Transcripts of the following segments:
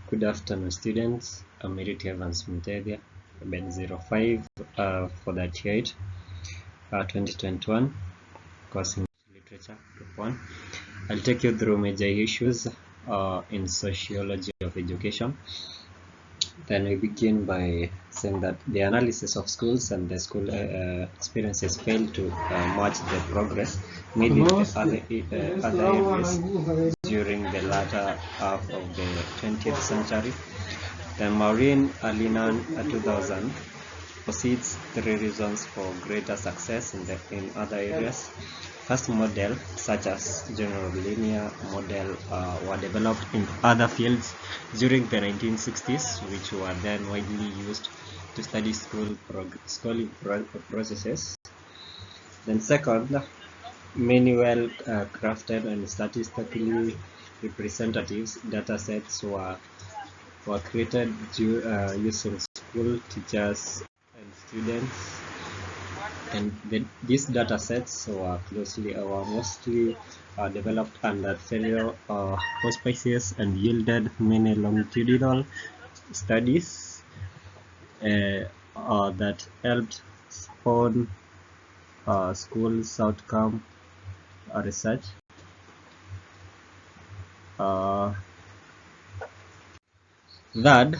Good afternoon, students. I'm Merit Evans Mutedia, bed 05 for that year, 2021, course in literature, group 1. I'll take you through major issues in sociology of education. Then we begin by saying that the analysis of schools and the school experiences fail to match the progress made in the other areas during the latter half of the 20th century. The Maureen Alinan 2000 posits three reasons for greater success in other areas. First, model such as general linear model were developed in other fields during the 1960s, which were then widely used to study schooling processes. Then second, many well-crafted and statistically representative data sets were created using school teachers and students, and these data sets were mostly developed under federal auspices and yielded many longitudinal studies that helped spawn schools outcome research. Third,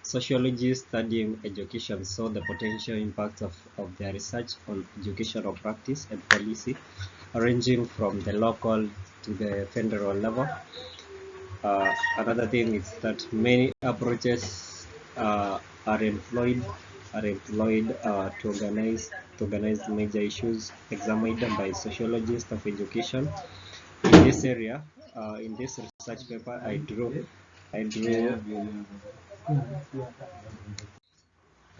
sociologists studying education saw the potential impact of their research on educational practice and policy, ranging from the local to the federal level. Another thing is that many approaches are employed to organize major issues examined by sociologists of education. In this area, in this research paper, I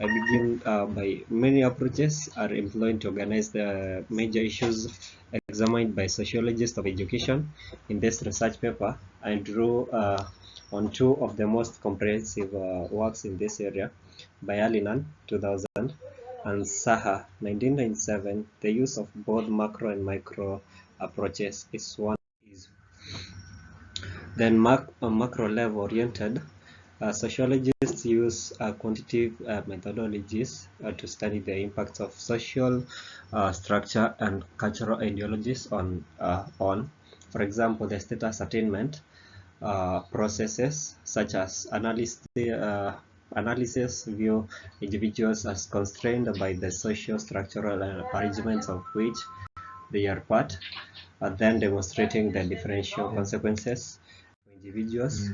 begin by many approaches are employed to organize the major issues examined by sociologists of education. In this research paper, I drew on two of the most comprehensive works in this area by Alinan 2000 and Saha 1997. The use of both macro and micro approaches is one. Then macro level oriented sociologists use quantitative methodologies to study the impacts of social structure and cultural ideologies on, for example, the status attainment processes such as analysis view individuals as constrained by the social structural arrangements of which they are part, then demonstrating the differential consequences individuals.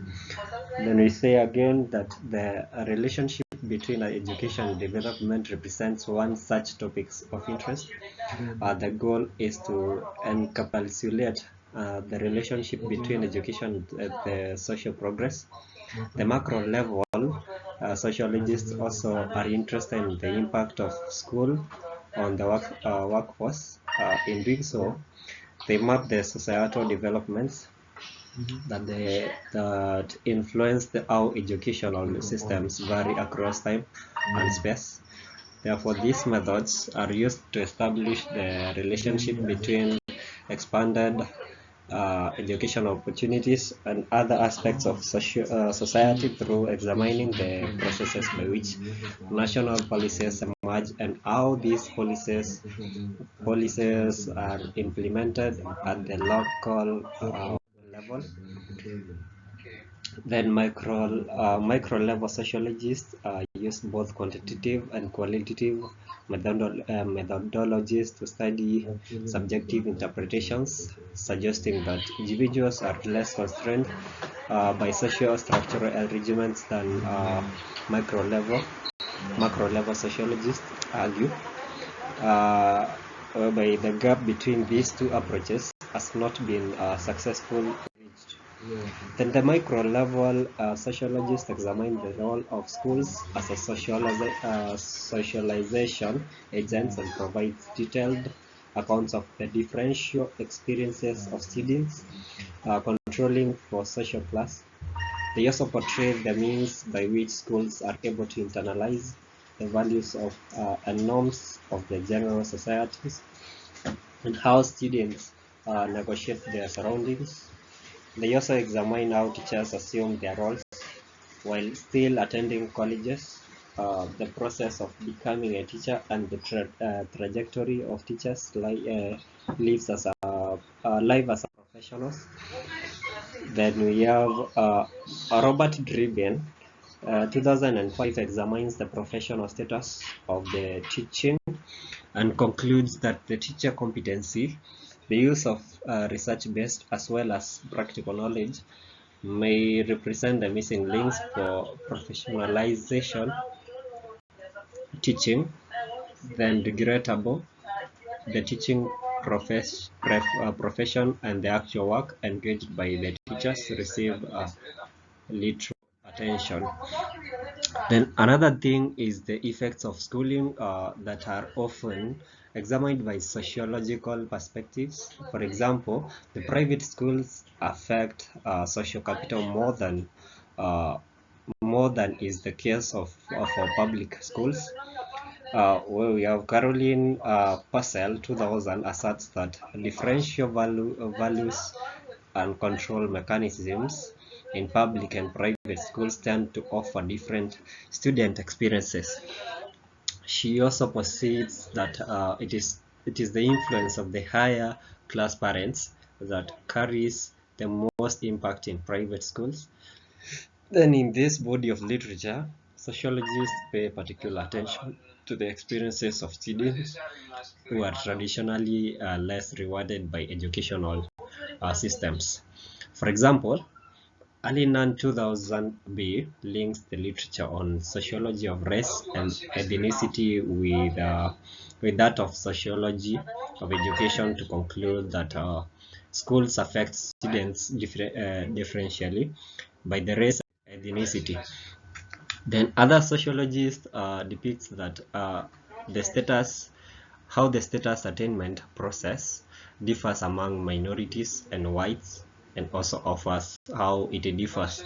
Then we say again that the relationship between education and development represents one such topic of interest. The goal is to encapsulate the relationship between education and the social progress. The macro level, sociologists also are interested in the impact of school on the workforce. In doing so, they map the societal developments that influence how educational systems vary across time and space. Therefore, these methods are used to establish the relationship between expanded educational opportunities and other aspects of society through examining the processes by which national policies emerge and how these policies are implemented at the local level. Then micro level sociologists use both quantitative and qualitative methodologies to study subjective interpretations, suggesting that individuals are less constrained by social structural arrangements than macro level sociologists argue, whereby the gap between these two approaches has not been successfully reached. Then the micro level sociologists examine the role of schools as a socialization agents and provide detailed accounts of the differential experiences of students controlling for social class. They also portray the means by which schools are able to internalize the values of and norms of the general societies and how students negotiate their surroundings. They also examine how teachers assume their roles, while still attending colleges. The process of becoming a teacher and the trajectory of teachers lives as life as a professionals. Then we have Robert Driben, 2005, examines the professional status of the teaching and concludes that the teacher competency, the use of research-based as well as practical knowledge, may represent the missing links for professionalization teaching. Then regrettable, the teaching profession and the actual work engaged by the teachers receive little attention. Then another thing is the effects of schooling that are often examined by sociological perspectives. For example, the private schools affect social capital more than is the case for public schools. Where we have Caroline Purcell, 2000, asserts that differential values and control mechanisms in public and private schools tend to offer different student experiences. She also posits that it is the influence of the higher class parents that carries the most impact in private schools. Then in this body of literature, sociologists pay particular attention to the experiences of students who are traditionally less rewarded by educational systems. For example, Alinan 2000b links the literature on sociology of race and ethnicity with that of sociology of education to conclude that schools affect students differentially by the race and ethnicity. Then other sociologists depicts that how the status attainment process differs among minorities and whites, and also offers how it differs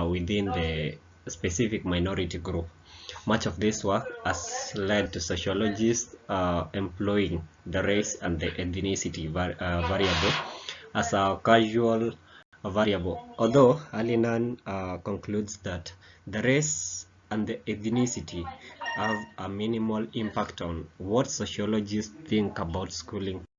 within the specific minority group. Much of this work has led to sociologists employing the race and the ethnicity variable as a casual variable, although Alinan concludes that the race and the ethnicity have a minimal impact on what sociologists think about schooling